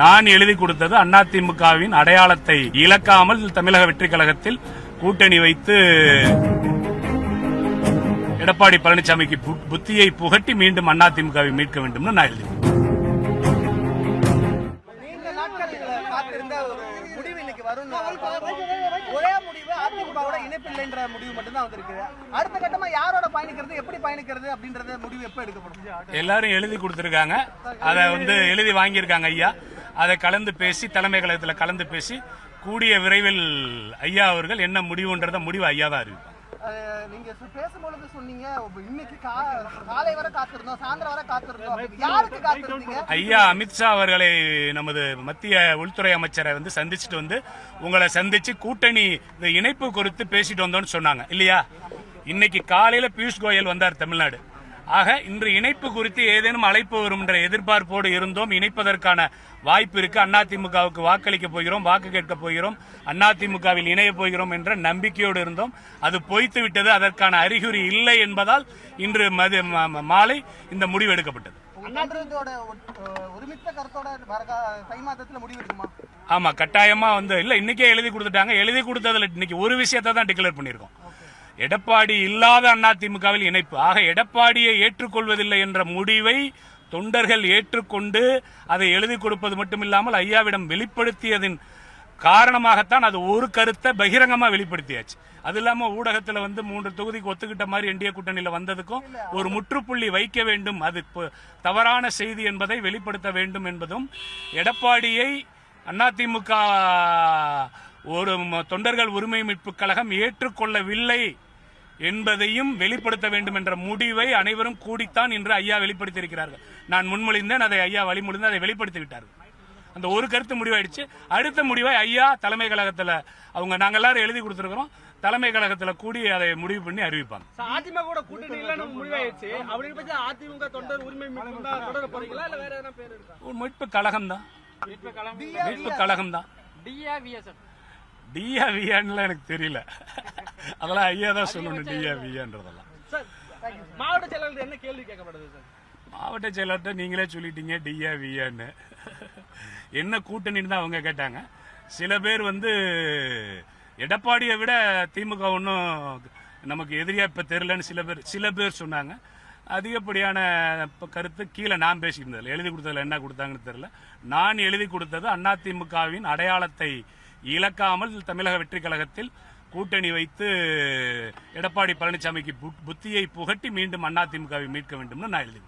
நான் எழுதி கொடுத்தது அதிமுகவின் அடையாளத்தை இழக்காமல் தமிழக வெற்றி கழகத்தில் கூட்டணி வைத்து எடப்பாடி பழனிசாமிக்கு புத்தியை புகட்டி மீண்டும் அதிமுகவை மீட்க வேண்டும் நான் எழுதி ஒரே முடிவு அதிமுகவோட இணைப்பில்லைன்ற முடிவு மட்டும்தான் வந்திருக்கு. அடுத்த கட்டமா யாரோட பயணிக்கிறது, எப்படி பயணிக்கிறது அப்படின்றத முடிவு எப்ப எடுக்கப்படும்? எல்லாரும் எழுதி கொடுத்திருக்காங்க, அதை எழுதி வாங்கியிருக்காங்க ஐயா. அதை கலந்து பேசி தலைமை கழகத்தில் கலந்து பேசி கூடிய விரைவில் ஐயா அவர்கள் என்ன முடிவுன்றத முடிவு ஐயா தான் அறிவிப்பாங்க. நீங்க பேசும்பொழுது சொன்னீங்க இன்னைக்கு காலை வரை காத்திருந்தோம், சாயந்தரம் வரை காத்திருந்தோம். யாருக்கு காத்திருந்தீங்க? ஐயா அமித்ஷா அவர்களை நமது மத்திய உள்துறை அமைச்சரை சந்திச்சுட்டு உங்களை சந்திச்சு கூட்டணி இணைப்பு குறித்து பேசிட்டு வந்தோம்னு சொன்னாங்க இல்லையா? இன்னைக்கு காலையில பியூஷ் கோயல் வந்தார் தமிழ்நாடு. ஆக இன்று இணைப்பு குறித்து ஏதேனும் அழைப்பு வரும் என்ற எதிர்பார்ப்போடு இருந்தோம். இணைப்பதற்கான வாய்ப்பு இருக்கு. அதிமுகவுக்கு வாக்களிக்க போகிறோம், வாக்கு கேட்க போகிறோம், அதிமுகவில் இணைய போகிறோம் என்ற நம்பிக்கையோடு இருந்தோம். அது பொய்த்து விட்டது. அதற்கான அறிகுறி இல்லை என்பதால் இன்று மாலை இந்த முடிவு எடுக்கப்பட்டது. ஆமா, கட்டாயமா இல்ல இன்னைக்கே எழுதி கொடுத்துட்டாங்க. எழுதி கொடுத்ததுல இன்னைக்கு ஒரு விஷயத்தை தான் டிக்ளேர் பண்ணிருக்கோம். எடப்பாடி இல்லாத அதிமுகவில் இணைப்பு. ஆக எடப்பாடியை ஏற்றுக்கொள்வதில்லை என்ற முடிவை தொண்டர்கள் ஏற்றுக்கொண்டு அதை எழுதி கொடுப்பது மட்டுமில்லாமல் ஐயாவிடம் வெளிப்படுத்தியதின் காரணமாகத்தான் அது ஒரு கருத்தை பகிரங்கமா வெளிப்படுத்தியாச்சு. அது இல்லாம ஊடகத்தில் 3 தொகுதிக்கு ஒத்துக்கிட்ட மாதிரி என்டிஏ கூட்டணியில வந்ததுக்கும் ஒரு முற்றுப்புள்ளி வைக்க வேண்டும். அது தவறான செய்தி என்பதை வெளிப்படுத்த வேண்டும் என்பதும் எடப்பாடியை அதிமுக ஒரு தொண்டர்கள் உரிமை மீட்பு கழகம் ஏற்றுக்கொள்ளவில்லை என்பதையும் வெளிப்படுத்த வேண்டும் என்ற முடிவை அனைவரும் கூடித்தான் இன்று ஐயா வெளிப்படுத்தியிருக்கிறார்கள். நான் முன்மொழிந்தேன், அதை ஐயா வழிமொழிந்து அதை வெளிப்படுத்தி விட்டார்கள். அந்த ஒரு கருத்து முடிவாயிடுச்சு. அடுத்த முடிவை ஐயா தலைமை கழகத்தில் நாங்க எல்லாரும் எழுதி கொடுத்திருக்கிறோம். தலைமை கழகத்தில் கூடி அதை முடிவு பண்ணி அறிவிப்பாங்க. அதிமுக கூட்டணி இல்ல முடிவாயிடுச்சு. அப்படி பத்தி அதிமுக தொண்டர் உரிமை தொடர போறீங்களா இல்ல வேற எதனா பேர் இருக்கா? மீட்பு கழகம் தான். மீட்பு கழகம் தான். டிஆவியான்னு எனக்கு தெரியல. அதெல்லாம் ஐயா தான் சொல்லணும். டிஆவியான்றதெல்லாம் மாவட்ட செயலாளர் என்ன கேள்வி கேட்கப்படுது சார்? மாவட்ட செயலாளர்கிட்ட நீங்களே சொல்லிட்டீங்க டிஆவியான்னு. என்ன கூட்டணின்னு தான் அவங்க கேட்டாங்க. சில பேர் எடப்பாடியை விட திமுக ஒன்றும் நமக்கு எதிரியா இப்ப தெரியலன்னு சில பேர் சொன்னாங்க. அதிகப்படியான கருத்து கீழே நான் பேசியிருந்ததில்ல. எழுதி கொடுத்ததுல என்ன கொடுத்தாங்கன்னு தெரியல. நான் எழுதி கொடுத்தது அதிமுகவின் அடையாளத்தை இழக்காமல் தமிழக வெற்றி கழகத்தில் கூட்டணி வைத்து எடப்பாடி பழனிசாமிக்கு புத்தியை புகட்டி மீண்டும் அதிமுகவை மீட்க வேண்டும் நான் எழுதி